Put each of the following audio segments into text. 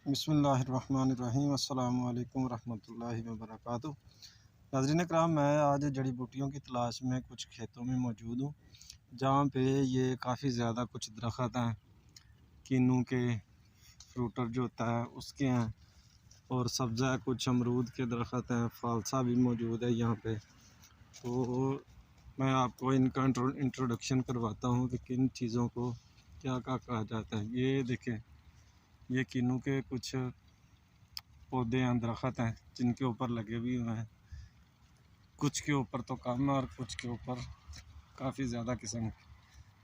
बिस्मिल्लाहिर्रहमानिर्रहीम अस्सलामु अलैकुम रहमतुल्लाहि व बरकातुहू। नाज़रीन कराम, मैं आज जड़ी बूटियों की तलाश में कुछ खेतों में मौजूद हूँ, जहाँ पे ये काफ़ी ज़्यादा कुछ दरख्त हैं, किन्नू के, फ्रूटर जो होता है उसके हैं, और सब्ज़ा कुछ अमरूद के दरख्त हैं, फालसा भी मौजूद है यहाँ पे। तो मैं आपको इनका इंट्रोडक्शन करवाता हूँ कि किन चीज़ों को क्या क्या कहा जाता है। ये देखें, ये किन्नू के कुछ पौधे हैं, दरख्त हैं, जिनके ऊपर लगे भी हुए हैं। कुछ के ऊपर तो कम है और कुछ के ऊपर काफ़ी ज़्यादा किस्म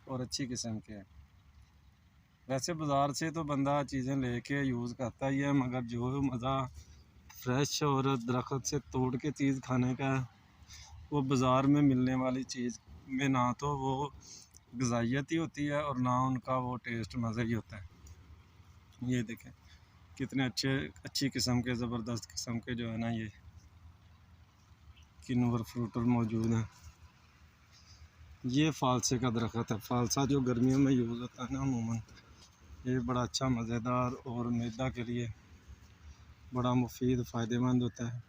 और अच्छी किस्म के हैं। वैसे बाज़ार से तो बंदा चीज़ें लेके यूज़ करता ही है, मगर जो मज़ा फ्रेश और दरख्त से तोड़ के चीज़ खाने का है, वो बाज़ार में मिलने वाली चीज़ में ना तो वो ग़िज़ाइयत ही होती है और ना उनका वो टेस्ट मज़ा ही होता है। ये देखें कितने अच्छी किस्म के ज़बरदस्त किस्म के जो है ना, ये किन्नू और फ्रूटर मौजूद हैं। ये फालसे का दरख्त है। फालसा जो गर्मियों में यूज़ होता है ना अमूमन, ये बड़ा अच्छा मज़ेदार और मैदा के लिए बड़ा मुफीद फ़ायदेमंद होता है।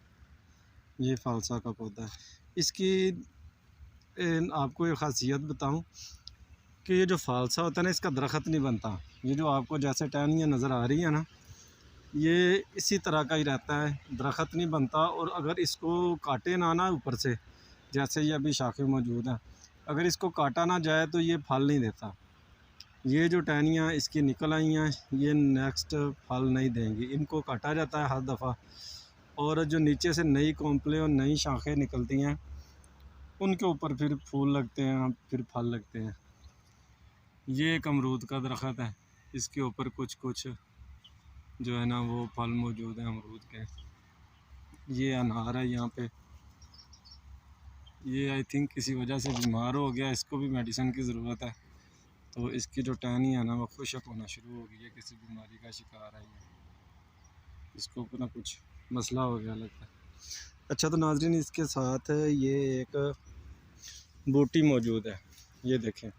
ये फालसा का पौधा है। इसकी आपको एक ख़ासियत बताऊं कि ये जो फालसा होता है ना, इसका दरख्त नहीं बनता। ये जो आपको जैसे टहनियाँ नज़र आ रही है ना, ये इसी तरह का ही रहता है, दरख्त नहीं बनता। और अगर इसको काटे ना ऊपर से, जैसे ये अभी शाखें मौजूद हैं, अगर इसको काटा ना जाए तो ये फल नहीं देता। ये जो टहनियाँ इसकी निकल आई हैं, ये नेक्स्ट फल नहीं देंगी। इनको काटा जाता है हर दफ़ा, और जो नीचे से नई कॉम्पले और नई शाखें निकलती हैं, उनके ऊपर फिर फूल लगते हैं, फिर फल लगते हैं। ये एक अमरूद का दरख्त है, इसके ऊपर कुछ कुछ जो है ना वो फल मौजूद हैं अमरूद के। ये अनार है यहाँ पे। ये आई थिंक किसी वजह से बीमार हो गया, इसको भी मेडिसिन की ज़रूरत है। तो इसकी जो टहनी है ना, वो खुशक होना शुरू हो गई है, किसी बीमारी का शिकार है ये। इसको ना कुछ मसला हो गया लगता है। अच्छा, तो नाज़रीन, इसके साथ ये एक बूटी मौजूद है, ये देखें।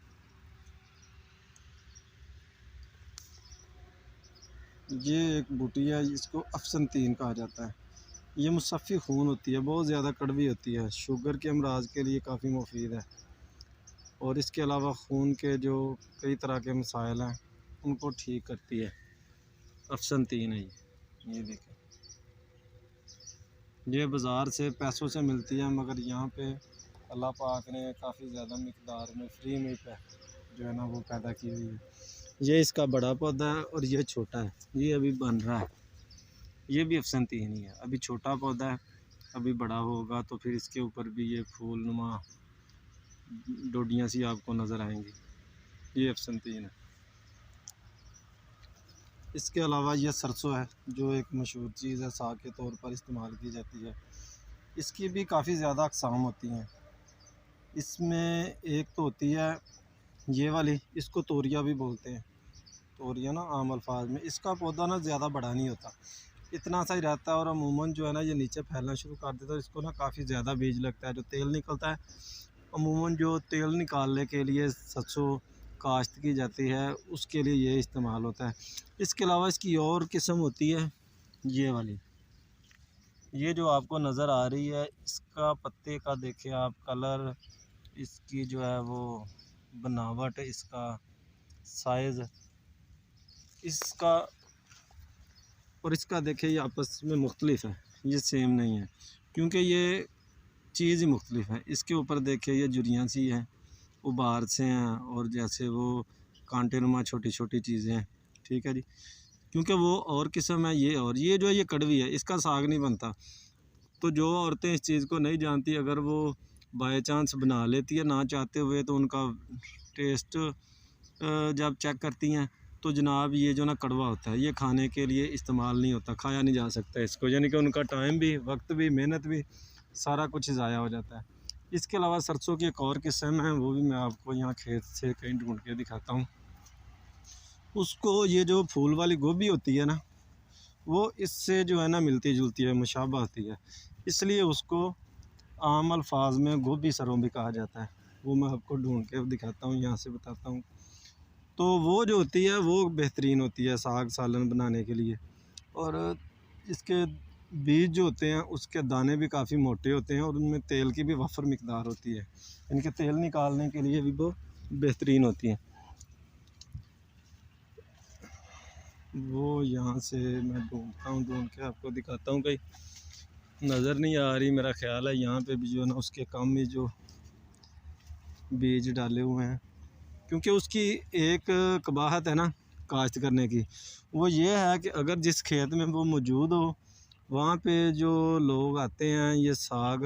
ये एक बूटी है, इसको अफसनतीन कहा जाता है। ये मुसफ़्फ़ी खून होती है, बहुत ज़्यादा कड़वी होती है, शुगर के अमराज के लिए काफ़ी मुफीद है। और इसके अलावा खून के जो कई तरह के मसाइल हैं, उनको ठीक करती है। अफसनतीन है ये देखें। ये बाज़ार से पैसों से मिलती है, मगर यहाँ पे अल्लाह पाक ने काफ़ी ज़्यादा मिक़दार में फ्री में जो है ना वो पैदा की हुई है। ये इसका बड़ा पौधा है और ये छोटा है, ये अभी बन रहा है। ये भी अफसनतीन ही है, अभी छोटा पौधा है, अभी बड़ा होगा तो फिर इसके ऊपर भी ये फूलनुमा डोडियाँ सी आपको नज़र आएंगी। ये अफसनतीन है। इसके अलावा ये सरसों है, जो एक मशहूर चीज़ है, साग के तौर पर इस्तेमाल की जाती है। इसकी भी काफ़ी ज़्यादा अक़साम होती हैं। इसमें एक तो होती है ये वाली, इसको तोरिया भी बोलते हैं, तोरिया ना आम अल्फाज में। इसका पौधा ना ज़्यादा बड़ा नहीं होता, इतना सा ही रहता है, और अमूमन जो है ना ये नीचे फैलना शुरू कर देता है। इसको ना काफ़ी ज़्यादा बीज लगता है, जो तेल निकलता है। अमूमन जो तेल निकालने के लिए सरसों काश्त की जाती है, उसके लिए ये इस्तेमाल होता है। इसके अलावा इसकी और किस्म होती है ये वाली, ये जो आपको नज़र आ रही है, इसका पत्ते का देखिए आप कलर, इसकी जो है वो बनावट, इसका साइज़, इसका और इसका देखिए ये आपस में मुख्तलिफ है, ये सेम नहीं है, क्योंकि ये चीज़ ही मुख्तलिफ है। इसके ऊपर देखिए ये जुरियाँ सी हैं, वो बाहर से हैं, और जैसे वो कांटे नुमा छोटी छोटी चीज़ें हैं, ठीक है जी। क्योंकि वो और किस्म है, ये और ये जो है ये कड़वी है, इसका साग नहीं बनता। तो जो औरतें इस चीज़ को नहीं जानती, अगर वो बाय चांस बना लेती है ना चाहते हुए, तो उनका टेस्ट जब चेक करती हैं तो जनाब ये जो ना कड़वा होता है, ये खाने के लिए इस्तेमाल नहीं होता, खाया नहीं जा सकता इसको, यानी कि उनका टाइम भी, वक्त भी, मेहनत भी, सारा कुछ ज़ाया हो जाता है। इसके अलावा सरसों की एक और किस्म है, वो भी मैं आपको यहाँ खेत से कहीं ढूंढ के दिखाता हूँ। उसको ये जो फूल वाली गोभी होती है ना, वो इससे जो है ना मिलती जुलती है, मुशाबा होती है, इसलिए उसको आम अल्फाज में गोभी सरों भी कहा जाता है। वो मैं आपको ढूंढ के दिखाता हूँ, यहाँ से बताता हूँ। तो वो जो होती है वो बेहतरीन होती है साग सालन बनाने के लिए। और इसके बीज जो होते हैं उसके दाने भी काफ़ी मोटे होते हैं और उनमें तेल की भी वफ़र मिकदार होती है। इनके तेल निकालने के लिए भी वो बेहतरीन होती हैं। वो यहाँ से मैं ढूंढ के आपको दिखाता हूँ, कहीं नज़र नहीं आ रही, मेरा ख़्याल है यहाँ पे भी जो है ना उसके कम में जो बीज डाले हुए हैं, क्योंकि उसकी एक कबाहत है ना काश्त करने की, वो ये है कि अगर जिस खेत में वो मौजूद हो वहाँ पे जो लोग आते हैं ये साग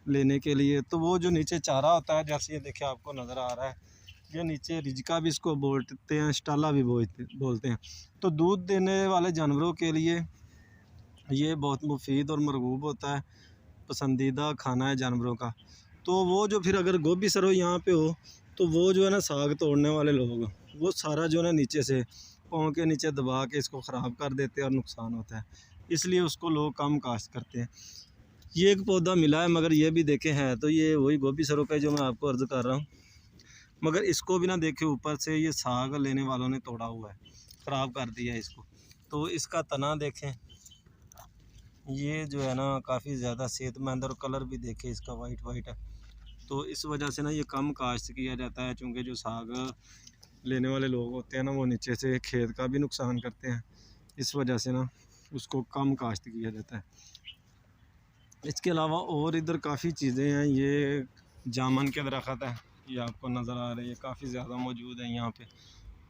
लेने के लिए, तो वो जो नीचे चारा होता है, जैसे ये देखिए आपको नज़र आ रहा है, ये नीचे रिजका भी इसको बोलते हैं, स्टाला भी बोलते हैं। तो दूध देने वाले जानवरों के लिए ये बहुत मुफीद और मरगूब होता है, पसंदीदा खाना है जानवरों का। तो वो जो फिर अगर गोभी सरो यहाँ पे हो तो वो जो है ना साग तोड़ने वाले लोग वो सारा जो है ना नीचे से पाँव के नीचे दबा के इसको ख़राब कर देते हैं और नुकसान होता है, इसलिए उसको लोग कम काश्त करते हैं। ये एक पौधा मिला है, मगर ये भी देखे हैं तो ये वही गोभी सरो का जो मैं आपको अर्ज़ कर रहा हूँ, मगर इसको भी ना देखे ऊपर से ये साग लेने वालों ने तोड़ा हुआ है, ख़राब कर दिया है इसको। तो इसका तना देखें, ये जो है ना काफ़ी ज़्यादा सेहतमंद और कलर भी देखे इसका वाइट वाइट है। तो इस वजह से ना ये कम काश्त किया जाता है, चूँकि जो साग लेने वाले लोग होते हैं ना वो नीचे से खेत का भी नुकसान करते हैं, इस वजह से ना उसको कम काश्त किया जाता है। इसके अलावा और इधर काफ़ी चीज़ें हैं, ये जामन के दरख्त हैं, ये आपको नज़र आ रही है, काफ़ी ज़्यादा मौजूद है यहाँ पे,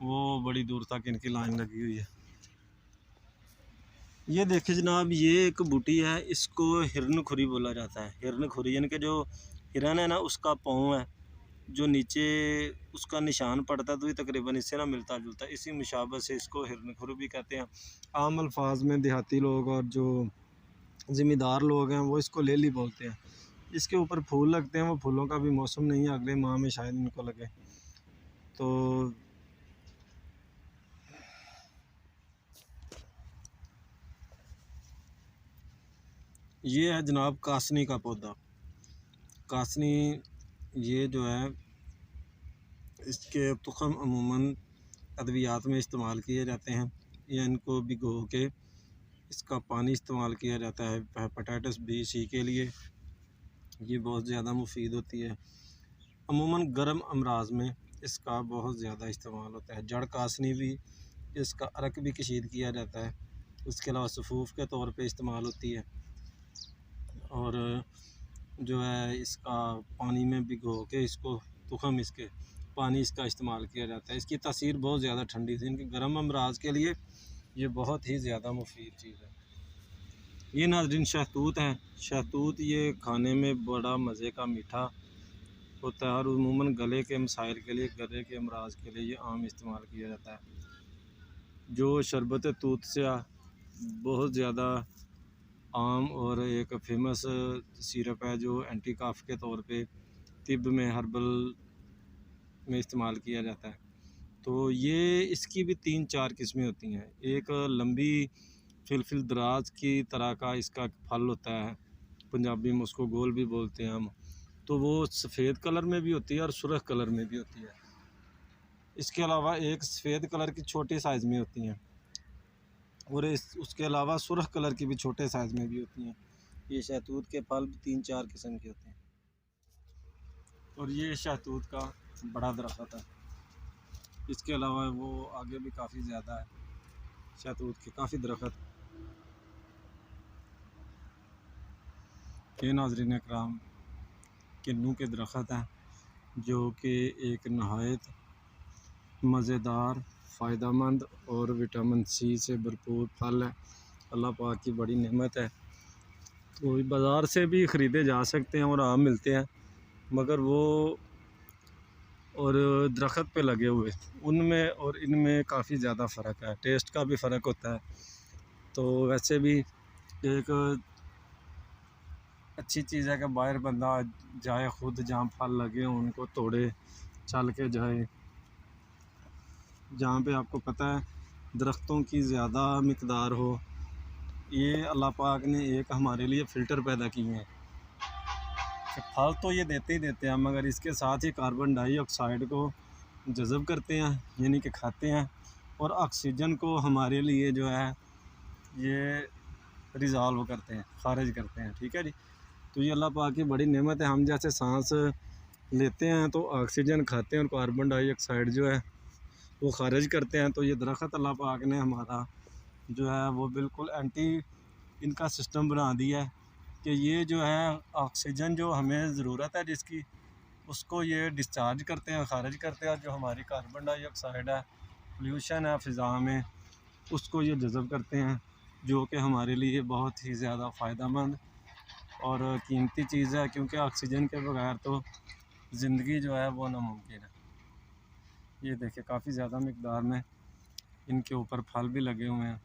वो बड़ी दूर तक इनकी लाइन लगी हुई है। ये देखिए जनाब, ये एक बूटी है, इसको हिरन खुरी बोला जाता है। हिरन खुरी यानी कि जो हिरन है ना उसका पाँव है, जो नीचे उसका निशान पड़ता है, तो ये तकरीबन इससे ना मिलता जुलता है, इसी मुशाबत से इसको हिरन खुरी भी कहते हैं। आम अल्फाज में देहाती लोग और जो ज़िम्मेदार लोग हैं वो इसको लेली बोलते हैं। इसके ऊपर फूल लगते हैं, वो फूलों का भी मौसम नहीं है, अगले माह में शायद इनको लगे। तो ये है जनाब कासनी का पौधा। कासनी ये जो है इसके तुखम अमूमन अद्वियात में इस्तेमाल किए जाते हैं, या इनको भिगो के इसका पानी इस्तेमाल किया जाता है हेपेटाइटिस बी सी के लिए, ये बहुत ज़्यादा मुफीद होती है। अमूमन गर्म अमराज में इसका बहुत ज़्यादा इस्तेमाल होता है। जड़ कासनी भी, इसका अरक भी कशीद किया जाता है, उसके अलावा सफ़ूफ़ के तौर पे इस्तेमाल होती है, और जो है इसका पानी में भिगो के इसको तुखम इसके पानी इसका इस्तेमाल किया जाता है। इसकी तासीर बहुत ज़्यादा ठंडी थी, इनके गर्म अमराज के लिए ये बहुत ही ज़्यादा मुफीद चीज़ है। ये नाज़रीन शहतूत है। शहतूत ये खाने में बड़ा मज़े का मीठा होता है और अमूमन गले के मसाइल के लिए, गले के अमराज के लिए ये आम इस्तेमाल किया जाता है। जो शरबत तूत से बहुत ज़्यादा आम और एक फेमस सिरप है, जो एंटी काफ के तौर पे तिब में हर्बल में इस्तेमाल किया जाता है। तो ये इसकी भी 3-4 किस्में होती हैं। एक लंबी फिल दराज की तरह का इसका फल होता है, पंजाबी में उसको गोल भी बोलते हैं हम, तो वो सफ़ेद कलर में भी होती है और सुर्ख कलर में भी होती है। इसके अलावा एक सफ़ेद कलर की छोटी साइज़ में होती हैं, और उसके अलावा सुर्ख कलर की भी छोटे साइज़ में भी होती हैं। ये शहतूत के फल 3-4 किस्म के होते हैं, और ये शहतूत का बड़ा दरख्त है। इसके अलावा वो आगे भी काफ़ी ज़्यादा है शहतूत के काफ़ी दरख्त। ये नाज़रीन इकराम किन्नू के दरख्त हैं, जो कि एक नहायत मज़ेदार, फ़ायदेमंद और विटामिन सी से भरपूर फल है। अल्लाह पाक की बड़ी नेमत है। तो बाज़ार से भी ख़रीदे जा सकते हैं और आम मिलते हैं, मगर वो और दरख्त पे लगे हुए उनमें और इनमें काफ़ी ज़्यादा फ़र्क है, टेस्ट का भी फ़र्क होता है। तो वैसे भी एक अच्छी चीज़ है कि बाहर बंदा जाए, ख़ुद जहाँ फल लगे हों उनको तोड़े, चल के जाए, जहाँ पे आपको पता है दरख्तों की ज़्यादा मिक़दार हो। ये अल्लाह पाक ने एक हमारे लिए फ़िल्टर पैदा किए हैं कि फल तो ये देते ही देते हैं, मगर इसके साथ ही कार्बन डाइऑक्साइड को जज़ब करते हैं, यानी कि खाते हैं, और ऑक्सीजन को हमारे लिए जो है ये रिज़ॉल्व करते हैं, ख़ारिज करते हैं। ठीक है जी। तो ये अल्लाह पाक की बड़ी नेमत है। हम जैसे सांस लेते हैं तो ऑक्सीजन खाते हैं और कार्बन डाइऑक्साइड जो है वो ख़ारिज करते हैं। तो ये दरख्त अल्लाह पाक ने हमारा जो है वो बिल्कुल एंटी इनका सिस्टम बना दिया है कि ये जो है ऑक्सीजन जो हमें ज़रूरत है जिसकी, उसको ये डिस्चार्ज करते हैं, ख़ारिज करते हैं। जो हमारी कार्बन डाइऑक्साइड है, पोल्यूशन है फ़िज़ा में, उसको ये जज़ब करते हैं, जो कि हमारे लिए बहुत ही ज़्यादा फ़ायदेमंद और कीमती चीज़ है, क्योंकि ऑक्सीजन के बगैर तो ज़िंदगी जो है वो नामुमकिन है। ये देखिए काफ़ी ज़्यादा मिक़दार में इनके ऊपर फल भी लगे हुए हैं।